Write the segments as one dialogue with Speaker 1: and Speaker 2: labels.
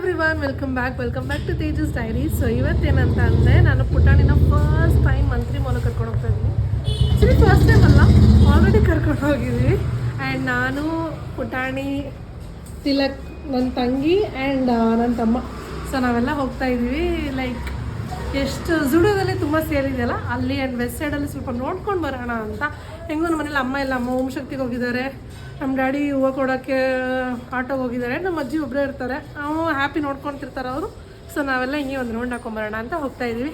Speaker 1: Everyone, welcome back to Tejas diary. So ಇವತ್ತೇನಂತ ಅಂದರೆ, ನಾನು ಪುಟಾಣಿನ ಫಸ್ಟ್ ಟೈಮ್ ಮಂತ್ರಿ ಮಾಲ್ ಕರ್ಕೊಂಡು ಹೋಗ್ತಾ ಇದ್ದೀನಿ. ಆ್ಯಕ್ಚುಲಿ ಫಸ್ಟ್ ಟೈಮ್ ಅಲ್ಲ, ಆಲ್ರೆಡಿ ಕರ್ಕೊಂಡು ಹೋಗಿದ್ವಿ. ಆ್ಯಂಡ್ ನಾನು, ಪುಟಾಣಿ, ತಿಲಕ್, ನನ್ನ ತಂಗಿ ಆ್ಯಂಡ್ ನನ್ನ ತಮ್ಮ. ಸೊ ನಾವೆಲ್ಲ ಹೋಗ್ತಾ ಇದ್ದೀವಿ. ಲೈಕ್ ಎಷ್ಟು ಜುಡಿಯೋದಲ್ಲಿ ತುಂಬ ಸೇಲ್ ಇದೆಯಲ್ಲ ಅಲ್ಲಿ, ಆ್ಯಂಡ್ ವೆಸ್ಟ್ ಸೈಡಲ್ಲಿ ಸ್ವಲ್ಪ ನೋಡ್ಕೊಂಡು ಬರೋಣ ಅಂತ. ಹೆಂಗೂ ನಮ್ಮ ಮನೇಲಿ ಅಮ್ಮ ಓಮ್ ಶಕ್ತಿಗೆ ಹೋಗಿದ್ದಾರೆ, ನಮ್ಮ ಡ್ಯಾಡಿ ಹೂವು ಕೊಡೋಕ್ಕೆ ಆಟೋಗೆ ಹೋಗಿದ್ದಾರೆ, ನಮ್ಮ ಅಜ್ಜಿ ಒಬ್ಬರೇ ಇರ್ತಾರೆ, ನಾವು ಹ್ಯಾಪಿ ನೋಡ್ಕೊತಿರ್ತಾರೆ ಅವರು. ಸೊ ನಾವೆಲ್ಲ ಹಿಂಗೆ ಒಂದು ರೌಂಡ್ ಹಾಕೊಂಬರೋಣ ಅಂತ ಹೋಗ್ತಾ ಇದ್ದೀವಿ.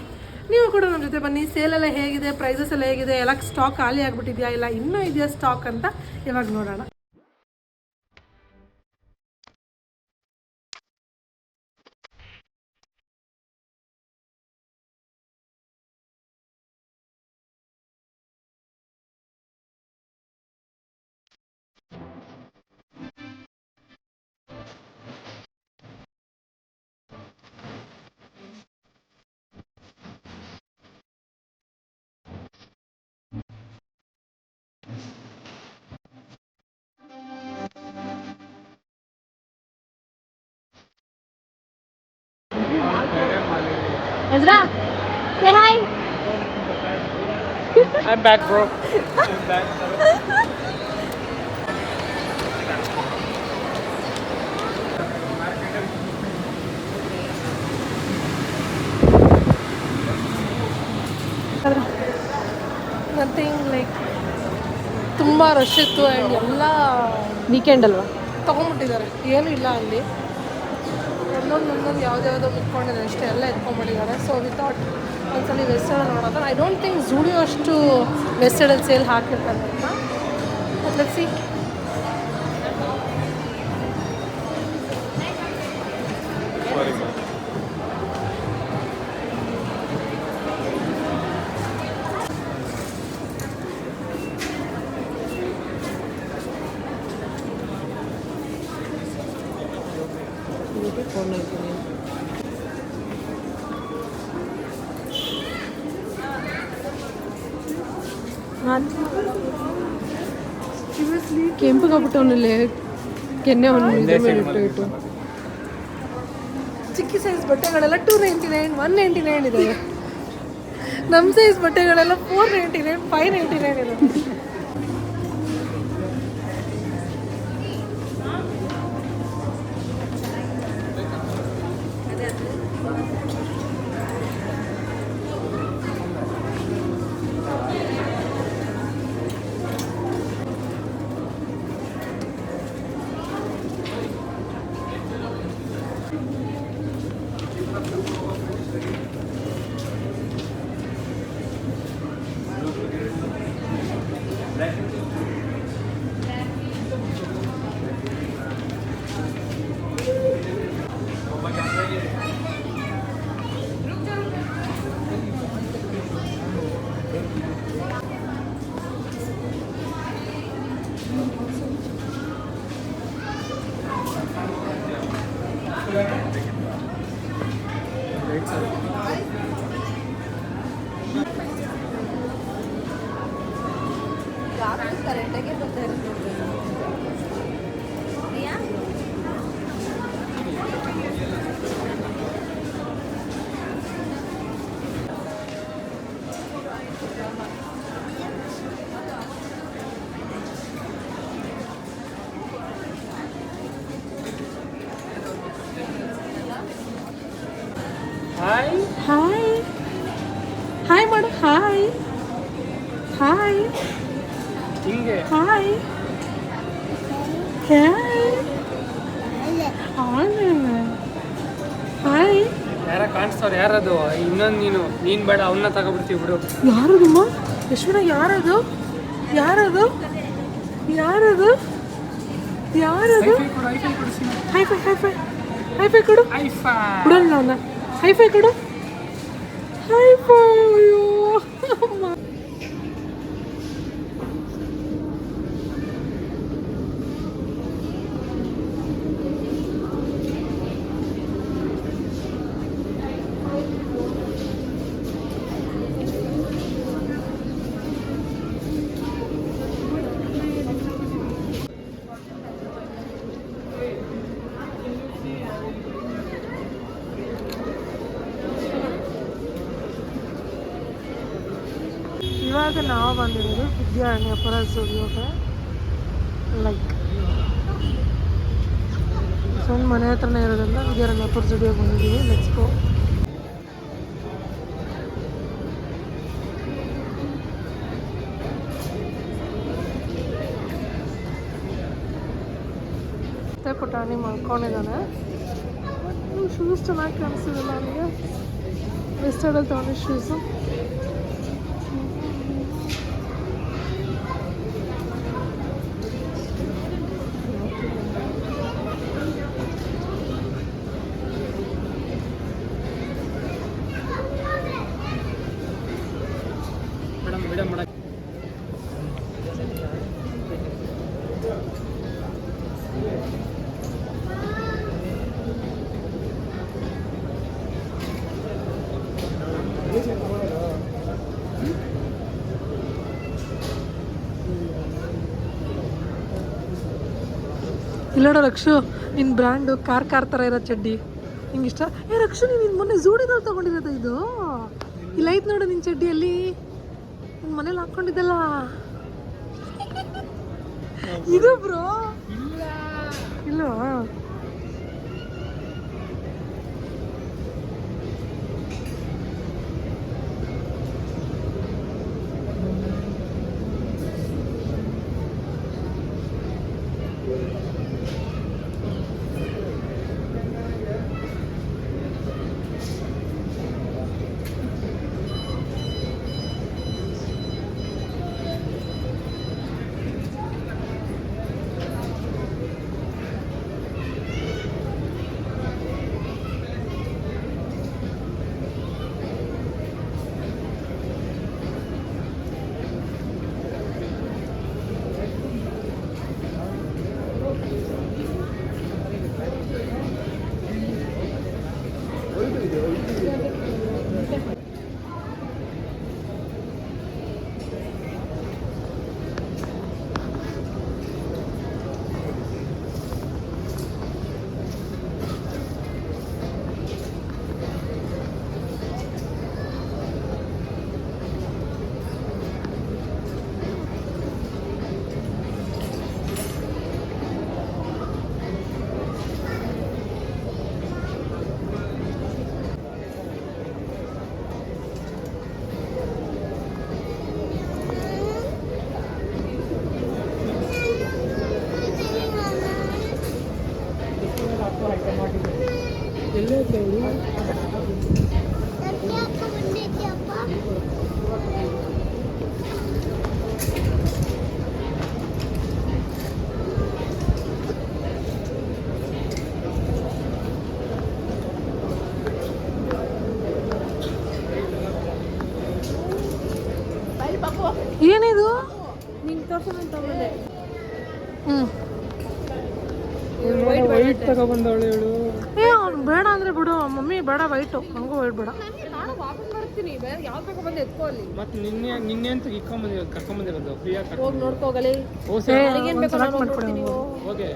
Speaker 1: ನೀವು ಕೂಡ ನಮ್ಮ ಜೊತೆ ಬನ್ನಿ. ಸೇಲೆಲ್ಲ ಹೇಗಿದೆ, ಪ್ರೈಸಸ್ ಎಲ್ಲ ಹೇಗಿದೆ, ಎಲ್ಲ ಸ್ಟಾಕ್ ಖಾಲಿ ಆಗಿಬಿಟ್ಟಿದೆಯಾ ಇಲ್ಲ ಇನ್ನೂ ಇದೆಯಾ ಸ್ಟಾಕ್ ಅಂತ ಇವಾಗ ನೋಡೋಣ. Ezra, say hi.
Speaker 2: I'm back, bro. I'm back.
Speaker 1: Nothing like ತುಂಬ ರಶ್ ಇತ್ತು. ಆ್ಯಂಡ್ ಎಲ್ಲ
Speaker 3: ವೀಕೆಂಡ್ ಅಲ್ವಾ,
Speaker 1: ತೊಗೊಂಡ್ಬಿಟ್ಟಿದ್ದಾರೆ, ಏನೂ ಇಲ್ಲ ಅಲ್ಲಿ. ಒಂದೊಂದು ಯಾವುದ್ಯಾವುದೋ ಮುಟ್ಕೊಂಡಿದ್ದಾರೆ ಅಷ್ಟೇ, ಎಲ್ಲ ಎತ್ಕೊಂಡ್ಬಿಟ್ಟಿದ್ದಾರೆ. ಸೊ ವಿತೌಟ್ ಒಂದ್ಸಲಿ ವೆಸ್ಟರ್ಡ್ ನೋಡೋದು. ಐ ಡೋಂಟ್ ಥಿಂಕ್ ಜೂಡಿಯೋ ಅಷ್ಟು ವೆಸ್ಟರ್ಡಲ್ಲಿ ಸೇಲ್ ಹಾಕಿರ್ತಾರೆ ಅಂತ. Let's see.
Speaker 3: ಕೆಂಪು ಕಬಿಟ್ಟವನಲ್ಲಿ ಕೆನ್ನೆ ಇಟ್ಟು
Speaker 1: ಚಿಕ್ಕ ಸೈಜ್ ಬಟ್ಟೆಗಳೆಲ್ಲ 299, 199 ಇದೆ. ನಮ್ಮ ಸೈಜ್ ಬಟ್ಟೆಗಳೆಲ್ಲ 499, 599 ಇದೆ.
Speaker 2: Hi.
Speaker 1: ಹಾಯ್ ಹಾಯ್ ಮಾಡು. ಹಾಯ್ ಹಾಯ್
Speaker 2: ಹಿಂಗೆ
Speaker 1: ಹಾಯ್ ಹಾಯ್.
Speaker 2: ಯಾರ ಕಾಣಿಸ್ತವ್ರು? ಯಾರದು? ಇನ್ನೊಂದು ನೀನು ಬೇಡ, ಅವನ್ನ ತಗೊಬಿಡ್ತೀವಿ ಬಿಡು.
Speaker 1: ಯಾರದಮ್ಮ ಯಶ್ವಿನ? ಯಾರದು ಯಾರದು ಯಾರದು ಯಾರದು? ಹೈಫೈ ಹೈಫೈ ಹೈಫೈ ಕೊಡು. ಬಿಡಲ್ಲ ಅವನ್ನ. ಹೈಫೈ ಕೊಡು. ಹೈಫೈ. ಅಯ್ಯೋ ಇವಾಗ ನಾವು ಬಂದಿರೋದು ವಿದ್ಯಾರಣ್ಯಪುರ ಸ್ಟುಡಿಯೋಗೆ. ಲೈಕ್ ಸಣ್ಣ ಮನೆ ಹತ್ರನೇ ಇರೋದ್ರಿಂದ ವಿದ್ಯಾರಣ್ಯಪುರ ಸ್ಟುಡಿಯೋಗೆ ಬಂದಿದ್ದೀವಿ. Let's go. ಮತ್ತೆ ಪುಟಾಣಿ ಮಲ್ಕೊಂಡಿದ್ದಾನೆ. ಶೂಸ್ ಚೆನ್ನಾಗಿ ಕಾಣಿಸ್ತಿದಲ್ಲ ಅವನಿಗೆ. ವೆಸ್ಟರ್ಡಲ್ಲಿ ತೊಗೊಂಡು ಶೂಸು.
Speaker 2: ಮೇಡಮ್ ಮೇಡಮ್ ಮೇಡಮ್
Speaker 1: ಇಲ್ಲೋಡ ರಕ್ಷು, ನಿನ್ನ ಬ್ರ್ಯಾಂಡು ಕಾರ್ ಥರ ಇರೋ ಚಡ್ಡಿ ನಿಂಗೆ ಇಷ್ಟ. ರಕ್ಷು, ನೀನು ಮೊನ್ನೆ ಝೂಡಿನಲ್ಲಿ ತೊಗೊಂಡಿರೋದು ಇದು. ಇಲ್ಲ ಐತೆ ನೋಡು ನಿನ್ನ ಚಡ್ಡಿಯಲ್ಲಿ, ನಿನ್ನ ಮನೇಲಿ ಹಾಕ್ಕೊಂಡಿದ್ದಲ್ಲ ಇದು ಬ್ರೋ. ಇಲ್ವಾ? ಏನಿದು?
Speaker 3: ನಿಂಗೆ ತೋರ್ಸೋಣ ತಗೊಂಡೆ.
Speaker 2: ವೈಟ್ ತಗೊಬಂದವಳು ಇವಳು.
Speaker 1: ಅವ್ನು ಬೇಡ ಅಂದರೆ ಬಿಡು ಮಮ್ಮಿ, ಬೇಡ ವೈಟು, ಹಂಗೂ ವೈಟ್ ಬೇಡ.
Speaker 3: ನಾನು ವಾಪಸ್ ಬರ್ತೀನಿ, ಬೇರೆ ಯಾವ ತಗೊಬಂದು ಎತ್ಕೋ ಅಲ್ಲಿ.
Speaker 2: ಮತ್ತೆ ನಿನ್ನೆ ಅಂತ ಕರ್ಕೊಂಬಂದಿರೋದು ಫ್ರೀಯಾಗಿ
Speaker 3: ಹೋಗಿ ನೋಡ್ಕೋಗಲಿ. ನನಗೇನು ಬೇಕು ನಾನು ನೋಡ್ತೀನಿ.
Speaker 2: ಓಕೆ.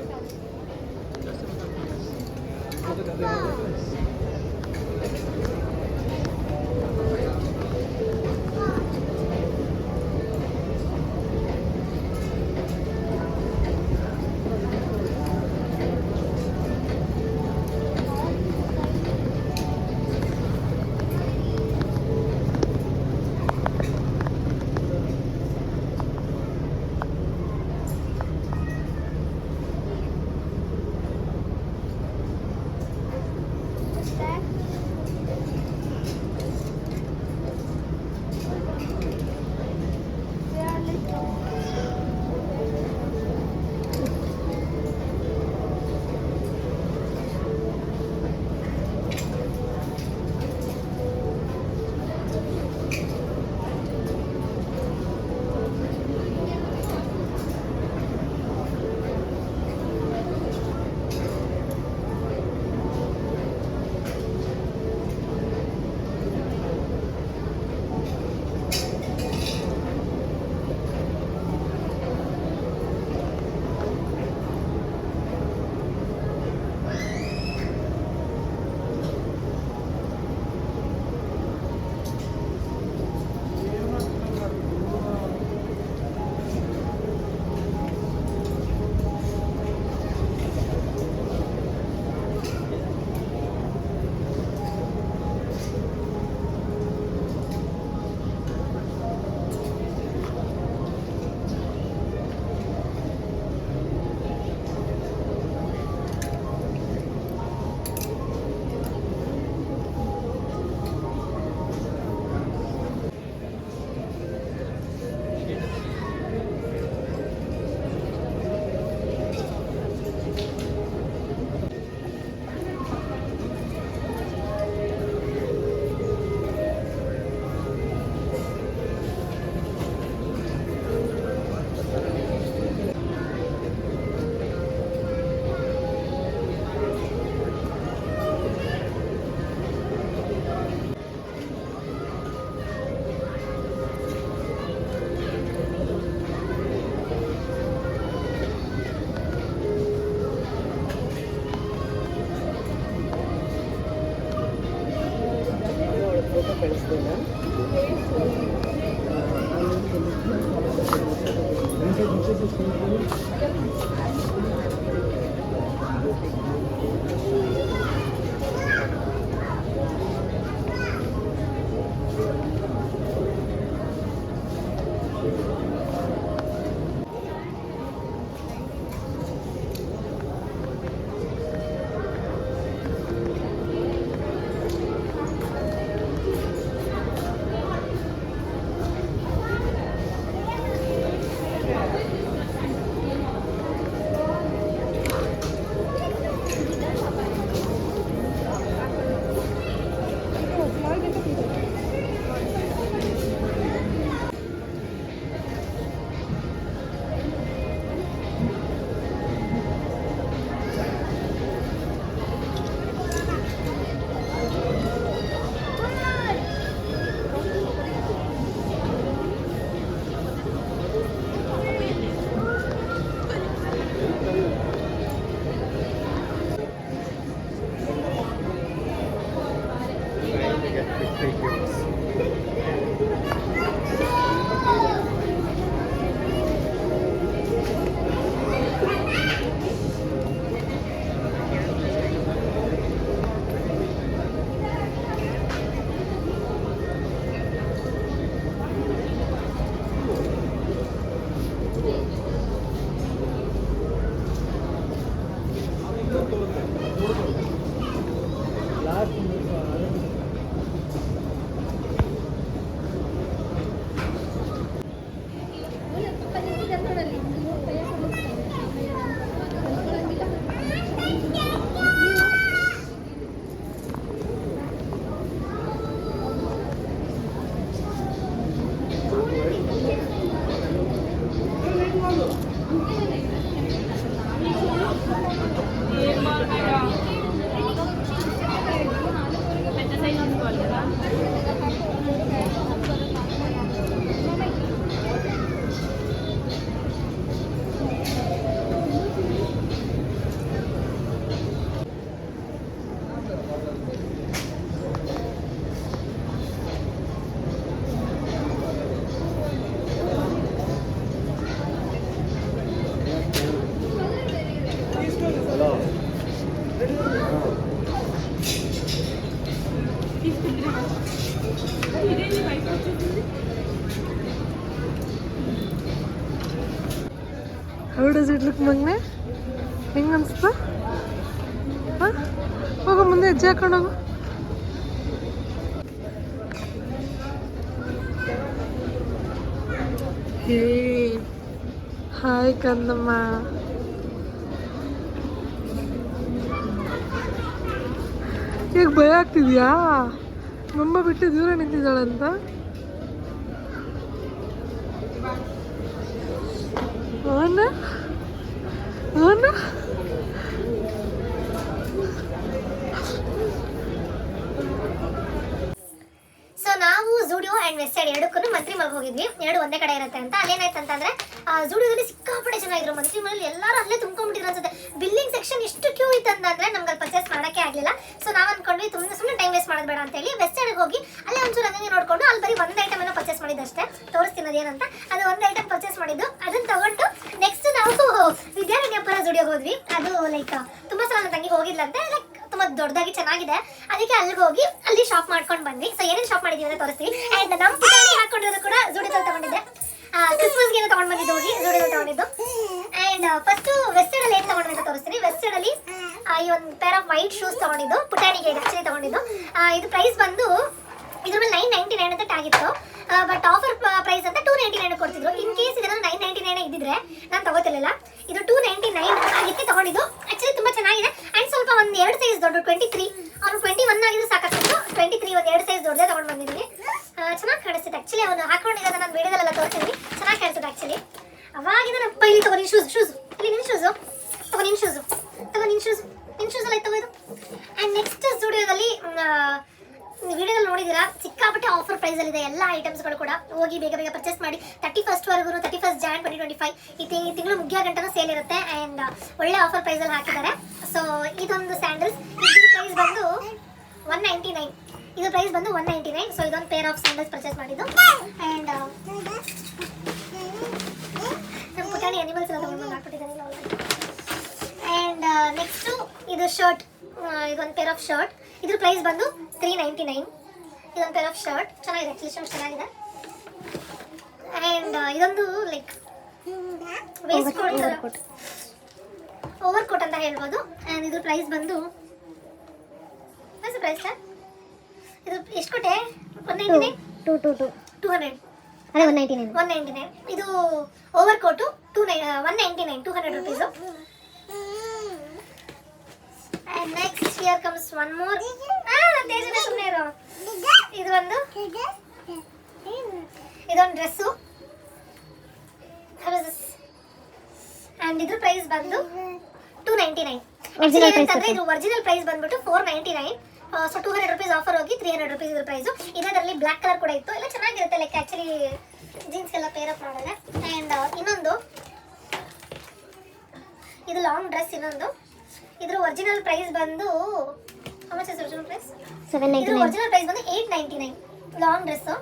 Speaker 4: ಕಳಿಸ್ತೇನೆ.
Speaker 1: How does it look, ಮಗನೆ? ಹೆಂಗ ಅನ್ಸ್ತಾ? ಹೋಗ ಮುಂದೆ ಹೆಜ್ಜೆ ಹಾಕೊಂಡು ಹೋಗು. ಹೇ ಹಾಯ್ ಕಂದಮ್ಮ. ಈಗ ಭಯ ಆಗ್ತಿದ್ಯಾ? ಮಮ್ಮ ಬಿಟ್ಟು ದೂರ ನಿಂತಿದ್ದಾಳಂತ. ಅವನ ಅವನ
Speaker 5: ಸೊ ನಾವು ಜೂಡಿಯೋ ಆ್ಯಂಡ್ ವೆಸ್ಟ್ ಸೈಡ್ ಎರಡಕ್ಕೂ ಮಂತ್ರಿ ಮಲ್ಗೆ ಹೋಗಿದ್ವಿ. ಎರಡು ಒಂದೇ ಕಡೆ ಇರುತ್ತೆ ಅಂತ. ಅಲ್ಲೇನಾಯ್ತು ಅಂತಂದ್ರೆ ಜೂಡಿಯೋದಲ್ಲಿ ಸಿಕ್ಕಾಪಟ್ಟೆ ಜನ ಇದ್ರು. ಮಂತ್ರಿ ಮಲ್ಲಿ ಎಲ್ಲರೂ ಅಲ್ಲೇ ತುಂಬ್ಕೊಂಡ್ಬಿಟ್ಟಿದ್ರು ಅನ್ಸುತ್ತೆ. ಬಿಲ್ಲಿಂಗ್ ಸೆಕ್ಷನ್ ಎಷ್ಟು ಕ್ಯೂ ಇತ್ತು ಅಂತಂದ್ರೆ ನಮ್ಗೆ ಅಲ್ಲಿ ಪರ್ಚೇಸ್ ಮಾಡೋಕ್ಕೆ ಆಗಲಿಲ್ಲ. ಸೊ ನಾವು ಅನ್ಕೊಂಡ್ವಿ ಸುಮ್ಮನೆ ಟೈಮ್ ವೇಸ್ಟ್ ಮಾಡೋದು ಬೇಡ ಅಂತ ಹೇಳಿ ವೆಸ್ಟ್ ಸೈಡ್ಗೆ ಹೋಗಿ ಅಲ್ಲೇ ಒಂಚೂರು ಹಂಗೆ ನೋಡ್ಕೊಂಡು ಅಲ್ಲಿ ಬರೀ ಒಂದು ಐಟಮ್ ಏನೋ ಪರ್ಚೇಸ್ ಮಾಡಿದ್ದಷ್ಟೇ. ತೋರಿಸ್ತೀನಿ ಅದೇನಂತ. ಅದು ಒಂದು ಐಟಮ್ ಪರ್ಚೇಸ್ ಮಾಡಿದ್ದು. ಅದನ್ನ ತಗೊಂಡು ನೆಕ್ಸ್ಟ್ ನಾವು ವಿದ್ಯಾರಣ್ಯಪುರ ಜೂಡಿಯೋಗೆ ಹೋದ್ವಿ. ಅದು ಲೈಕ್ ತುಂಬಾ ಸಲ ನನ್ನ ತಂಗಿ ಹೋಗಿದ್ಲಂತೆ. ಲೈಕ್ ತುಂಬಾ ದೊಡ್ಡದಾಗಿ ಚೆನ್ನಾಗಿದೆ. ಅದಕ್ಕೆ ಅಲ್ಲಿಗೆ ಹೋಗಿ ಅಲ್ಲಿ ಶಾಪ್ ಮಾಡ್ಕೊಂಡು ಬಂದ್ವಿ. ಸೊ ಏನೇನು ಶಾಪ್ ಮಾಡಿದೀವಿ ಅಂತ ತೋರಿಸ್ತೀವಿ. ಆ್ಯಂಡ್ ನಮ್ಮ ಪುಟಾಣಿ ಹಾಕೊಂಡಿರೋದು ಕೂಡ ಜೂಡಿಯೋದಲ್ಲಿ ತಗೊಂಡಿದ್ದೆ. ಕ್ರಿಸ್ಮಸ್ಗೆ ಏನೋ ತಗೊಂಡು ಬಂದಿದ್ದು ಹೋಗಿ ಜೂಡಿಯೋದಲ್ಲಿ ತಗೊಂಡಿದ್ದು. ಆ್ಯಂಡ್ ಫಸ್ಟ್ ವೆಸ್ಟ್ ಸೈಡಲ್ಲಿ ಏನು ತಗೊಂಡ್ವಿ ಅಂತ ತೋರಿಸ್ತೀನಿ. ವೆಸ್ಟ್ ಸೈಡಲ್ಲಿ ಈ ಒಂದು ಪೇರ್ ಆಫ್ ವೈಟ್ ಶೂಸ್ ತಗೊಂಡಿದ್ದು. ಪುಟಾಣಿಗೆ ಆಕ್ಚುಲಿ ತಗೊಂಡಿದ್ದು. ಇದು ಪ್ರೈಸ್ ಬಂದು ಇದ್ರ ಮೇಲೆ 999 ಅಂತ ಆಗಿತ್ತು. ಬಟ್ ಆಫರ್ ಪ್ರೈಸ್ ಅಂತ 299 ಕೊಡ್ತಿದ್ರು. ಇನ್ ಕೇಸ್ ಇದನ್ನ 999 ಇದ್ದಿದ್ರೆ ನಾನು ತಗೋತಿರ್ಲಿಲ್ಲ. ಇದು 299 ಆಗಿತ್ತು ತಗೊಂಡಿದ್ದು. ಆಕ್ಚುಲಿ ತುಂಬಾ ಚೆನ್ನಾಗಿದೆ. ಅಂಡ್ ಸ್ವಲ್ಪ ಒಂದು 2 ಸೈಜ್ ದೊಡ್ಡ 23 ಅವ್ನು 21 ಆಗಿದ್ರೆ ಸಾಕಾಗ್ತಿತ್ತು. 23 ಒಂದು 2 ಸೈಜ್ ದೊಡ್ಡದೇ ತಗೊಂಡು ಬಂದಿದ್ದೀನಿ. ಚೆನ್ನಾಗಿ ಕಾಣಿಸ್ತಿತ್ತು. ಆಕ್ಚುಲಿ ಅವನು ಹಾಕೊಂಡಿರೋದು ನಾನು ವಿಡಿಯೋದಲ್ಲೆಲ್ಲ ತೋರಿಸ್ತೀನಿ. ಚೆನ್ನಾಗಿ ಕಾಣಿಸುತ್ತೆ ಆಕ್ಚುಲಿ. ಅವಾಗಿಂದ ನಮ್ಮ ಪೈಲಿ ತಗೋ ನಿನ್ ಶೂಸ್ ಇಲ್ಲಿ ನಿನ್ ಶೂಸು ತಗೋ ನಿನ್ ಶೂಸ್ ಎಲ್ಲ ತಗೋದು. ಆ್ಯಂಡ್ ನೆಕ್ಸ್ಟ್ ಸ್ಟುಡಿಯೋದಲ್ಲಿ ವಿಡಿಯೋದಲ್ಲಿ ನೋಡಿದ್ದೀರಾ ಸಿಕ್ಕಾಪಟ್ಟೆ ಆಫರ್ ಪ್ರೈಸಲ್ಲಿದೆ ಎಲ್ಲ ಐಟಮ್ಸ್ಗಳು ಕೂಡ. ಹೋಗಿ ಬೇಗ ಬೇಗ ಪರ್ಚೇಸ್ ಮಾಡಿ. 31st ವರೆಗೂ 31st Jan 2025 ಈ ತಿಂಗಳು ಮುಗಿಯೋ ಗಂಟನೂ ಸೇಲ್ ಇರುತ್ತೆ. ಆ್ಯಂಡ್ ಒಳ್ಳೆ ಆಫರ್ ಪ್ರೈಸಲ್ಲಿ ಹಾಕಿದ್ದಾರೆ. ಸೊ ಇದೊಂದು ಸ್ಯಾಂಡಲ್ಸ್. ಇದ್ರ ಪ್ರೈಸ್ ಬಂದು 199. ಇದು ಪ್ರೈಸ್ ಬಂದು 199. ಸೊ ಇದೊಂದು ಪೇರ್ ಆಫ್ ಸ್ಯಾಂಡಲ್ಸ್ ಪರ್ಚೇಸ್ ಮಾಡಿದ್ದು. ಆ್ಯಂಡ್ ನಮ್ಮ ಪುಟಾಣಿ ಅನಿಮಲ್ಸ್ ಎಲ್ಲ ತೊಗೊಂಡು ಹಾಕ್ಬಿಟ್ಟಿದ್ದಾನೆ. ಆ್ಯಂಡ್ ನೆಕ್ಸ್ಟು ಇದು ಶರ್ಟ್, ಇದೊಂದು ಪೇರ್ ಆಫ್ ಶರ್ಟ್. ಇದ್ರ ಪ್ರೈಸ್ ಬಂದು 399. ಇದೊಂದು ಪೇರ್ ಆಫ್ ಶರ್ಟ್ ಚೆನ್ನಾಗಿದೆ, ಆ್ಯಕ್ಚುಲಿ ಶರ್ಟ್ ಚೆನ್ನಾಗಿದೆ. ಆ್ಯಂಡ್ ಇದೊಂದು like waist coat, over coat ಅಂತ ಹೇಳ್ಬೋದು. ಆ್ಯಂಡ್ ಇದ್ರ ಪ್ರೈಸ್ ಬಂದು ಪ್ರೈಸ್ ಇದು ಎಷ್ಟು ಕೊಟ್ಟೆ? 199. 200 ಅದೇ 199. ಇದು overcoat 199, 200 rupees. And next here comes one more. ತೇಜನ ಸುಮ್ಮನೆ ಇರೋ. ಇದು ಒಂದು ಇದೊಂದು ಡ್ರೆಸ್ಸು. ಆ್ಯಂಡ್ ಇದ್ರ ಪ್ರೈಸ್ ಬಂದು 299. ಅಂತಂದ್ರೆ ಇದು ಒರಿಜಿನಲ್ ಪ್ರೈಸ್ ಬಂದ್ಬಿಟ್ಟು 499. ಸೊ 200 ರುಪೀಸ್ ಆಫರ್ ಹೋಗಿ 300 ರುಪೀಸ್ ಇದ್ರ ಪ್ರೈಸು. ಇದರಲ್ಲಿ ಬ್ಲ್ಯಾಕ್ ಕಲರ್ ಕೂಡ ಇತ್ತು. ಎಲ್ಲ ಚೆನ್ನಾಗಿರುತ್ತೆ, ಲೈಕ್ ಆ್ಯಕ್ಚುಲಿ ಜೀನ್ಸ್ಗೆಲ್ಲ ಪೇರ್ ಅಪ್ ಮಾಡಿದ್ರೆ. ಆ್ಯಂಡ್ ಇನ್ನೊಂದು ಇದು ಲಾಂಗ್ ಡ್ರೆಸ್. ಇನ್ನೊಂದು ಇದ್ರ ಒರಿಜಿನಲ್ ಪ್ರೈಸ್ ಬಂದು ಒರಿಜಿನಲ್ ಪ್ರೈಸ್ 799. ಒರಿಜಿನಲ್ ಪ್ರೈಸ್ ಬಂದು 899. Long dress.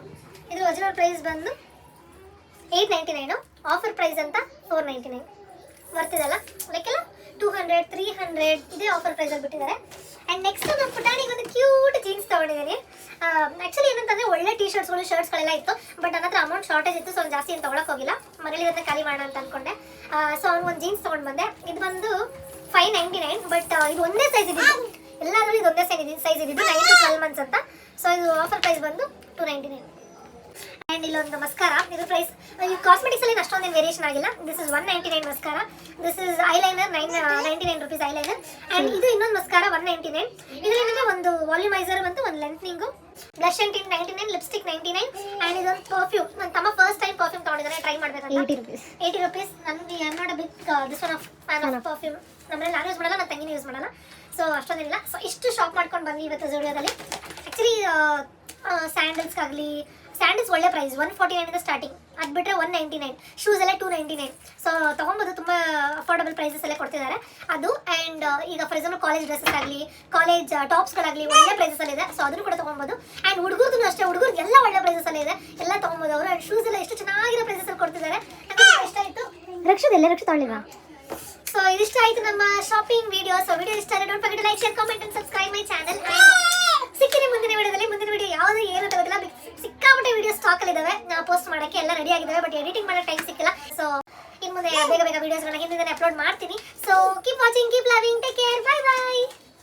Speaker 5: ಇದ್ರ ಒರಿಜಿನಲ್ ಪ್ರೈಸ್ ಬಂದು 899. ಆಫರ್ ಪ್ರೈಸ್ ಅಂತ 499. ಬರ್ತಿದಲ್ಲ ಲೈಕ್ ಎಲ್ಲ 200, 300 ಇದೇ ಆಫರ್ ಪ್ರೈಸಲ್ಲಿ ಬಿಟ್ಟಿದ್ದಾರೆ. ಆ್ಯಂಡ್ ನೆಕ್ಸ್ಟ್ ನಮ್ಮ ಪುಟಾಣಿಗೆ ಒಂದು ಕ್ಯೂಟ್ ಜೀನ್ಸ್ ತೊಗೊಂಡಿದ್ದೀನಿ. ಆ್ಯಕ್ಚುಲಿ ಏನಂತಂದರೆ ಒಳ್ಳೆ ಟೀ ಶರ್ಟ್ಸ್ಗಳು, ಶರ್ಟ್ಸ್ಗಳೆಲ್ಲ ಇತ್ತು. ಬಟ್ ನನ್ನ ಹತ್ರ ಅಮೌಂಟ್ ಶಾರ್ಟೇಜ್ ಇತ್ತು, ಸೊ ಒಂದು ಜಾಸ್ತಿ ಏನು ತೊಗೊಳಕ್ಕೆ ಹೋಗಿಲ್ಲ. ಮನೇಲಿ ಇದನ್ನ ಖಾಲಿ ಮಾಡೋಣ ಅಂತ ಅಂದ್ಕೊಂಡೆ. ಸೊ ಅವ್ನು ಒಂದು ಜೀನ್ಸ್ ತೊಗೊಂಡು ಬಂದೆ. ಇದು ಬಂದು 599. ಬಟ್ ಇದು ಒಂದೇ ಸೈಜ್ ಇದ್ದಿದ್ದು, ಎಲ್ಲದರಲ್ಲೂ ಇದು ಒಂದೇ ಸೈಜ್ ಇದ್ದಿದ್ದು 9 to 12 ಮಂತ್ಸ್ ಅಂತ. ಸೊ ಇದು ಆಫರ್ ಪ್ರೈಸ್ ಬಂದು 299. ಆ್ಯಂಡ್ ಇಲ್ಲೊಂದು ಮಸ್ಕಾರ. ಇದು ಪ್ರೈಸ್ ಈ ಕಾಸ್ಮೆಟಿಕ್ಸ್ ಅಲ್ಲಿ ಅಷ್ಟೊಂದೇನು ವೇರಿಯೇಷನ್ ಆಗಿಲ್ಲ. This is 199 mascara. This is eyeliner 99 rupees eyeliner. And ಇದು ಇನ್ನೊಂದು ಮಸ್ಕಾರ 199. ಇದರಲ್ಲಿ ಒಂದು ವಾಲ್ಯೂಮೈಸರ್ ಬಂತು, ಒಂದು ಲೆಂತ್ನಿಂಗು, blush and tint 99, lipstick 99. And ಇದೊಂದು ಪರ್ಫ್ಯೂಮ್. ನನ್ನ ತಮ್ಮ ಫಸ್ಟ್ ಟೈಮ್ ಪರ್ಫ್ಯೂಮ್ ತೊಗೊಂಡಿದ್ದಾನೆ, ಟ್ರೈ ಮಾಡಬೇಕಂತ. 80 ರುಪೀಸ್. ನನಗೆ I am not a big this one of fan of perfume. ನಮ್ಮಲ್ಲಿ ನಾನು ಯೂಸ್ ಮಾಡಲ್ಲ, ನನ್ನ ತಂಗಿನೂ ಯೂಸ್ ಮಾಡಲ್ಲ. ಸೊ ಅಷ್ಟೊಂದಿಲ್ಲ. ಸೊ ಇಷ್ಟು ಶಾಪ್ ಮಾಡ್ಕೊಂಡು ಬಂದ್ವಿ ಇವತ್ತು ಜೂಡಿಯೋದಲ್ಲಿ. ಆ್ಯಕ್ಚುಲಿ ಸ್ಯಾಂಡಲ್ಸ್ಗಾಗಲಿ, ಸ್ಯಾಂಡಲ್ಸ್ ಒಳ್ಳೆ ಪ್ರೈಸ್ 149 ಸ್ಟಾರ್ಟಿಂಗ್. ಅದು ಬಿಟ್ಟರೆ 199. ಶೂಸ್ ಎಲ್ಲ 299. ಸೊ ತೊಗೊಬೋದು, ತುಂಬ ಅಫೋರ್ಡಬಲ್ ಪ್ರೈಸಸ್ ಎಲ್ಲ ಕೊಡ್ತಿದ್ದಾರೆ ಅದು. ಆ್ಯಂಡ್ ಈಗ ಫಾರ್ ಎಕ್ಸಾಂಪಲ್ ಕಾಲೇಜ್ ಡ್ರೆಸ್ಸಸ್ ಆಗಲಿ, ಕಾಲೇಜ್ ಟಾಪ್ಸ್ಗಳಾಗಲಿ ಒಳ್ಳೆ ಪ್ರೈಸಸ್ಸಲ್ಲಿದೆ. ಸೊ ಅದನ್ನು ಕೂಡ ತೊಗೊಬೋದು. ಆ್ಯಂಡ್ ಹುಡುಗರ್ದು ಅಷ್ಟೇ, ಹುಡುಗರಿಗೆಲ್ಲ ಒಳ್ಳೆ ಪ್ರೈಸಸ್ಸಲ್ಲಿ ಇದೆ, ಎಲ್ಲ ತೊಗೊಬೋದು ಅವರು. ಆ್ಯಂಡ್ ಶೂಸ್ ಎಲ್ಲ ಎಷ್ಟು ಚೆನ್ನಾಗಿರೋ ಪ್ರೈಸಸ್ಸಲ್ಲಿ ಕೊಡ್ತಿದ್ದಾರೆ. ನನಗೆ ಇಷ್ಟ ಆಯಿತು. ರಕ್ಷ ತೊಗೊಳ್ಳಿಲ್ಲ. ಸೊ ಇದಿಷ್ಟ ಆಯಿತು ನಮ್ಮ ಶಾಪಿಂಗ್ ವಿಡಿಯೋ. ಸೊ ವಿಡಿಯೋ ಇಷ್ಟ ಆದರೆ don't forget like, share, comment and subscribe my channel. ಸಿಕ್ಕಿದೆ ಮುಂದಿನ ವಿಡಿಯೋದಲ್ಲಿ. ಮುಂದಿನ ವಿಡಿಯೋ ಯಾವುದು ಏನು ಅಂತ ಗೊತ್ತಿಲ್ಲ, ಸಿಕ್ಕಾಪಟ್ಟೆ ವಿಡಿಯೋ ಸ್ಟಾಕಲ್ಲಿದ್ದಾವೆ. ನಾವು ಪೋಸ್ಟ್ ಮಾಡೋಕ್ಕೆ ಎಲ್ಲ ರೆಡಿ ಆಗಿದ್ದಾವೆ, ಬಟ್ ಎಡಿಟಿಂಗ್ ಮಾಡೋ ಟೈಮ್ ಸಿಕ್ಕಿಲ್ಲ. ಸೊ ಇನ್ನು ಮುಂದೆ ಬೇಗ ವಿಡಿಯೋಸ್ಗಳನ್ನ ಹಿಂದಿನ ಅಪ್ಲೋಡ್ ಮಾಡ್ತೀನಿ. So keep watching, keep loving, take care, bye bye.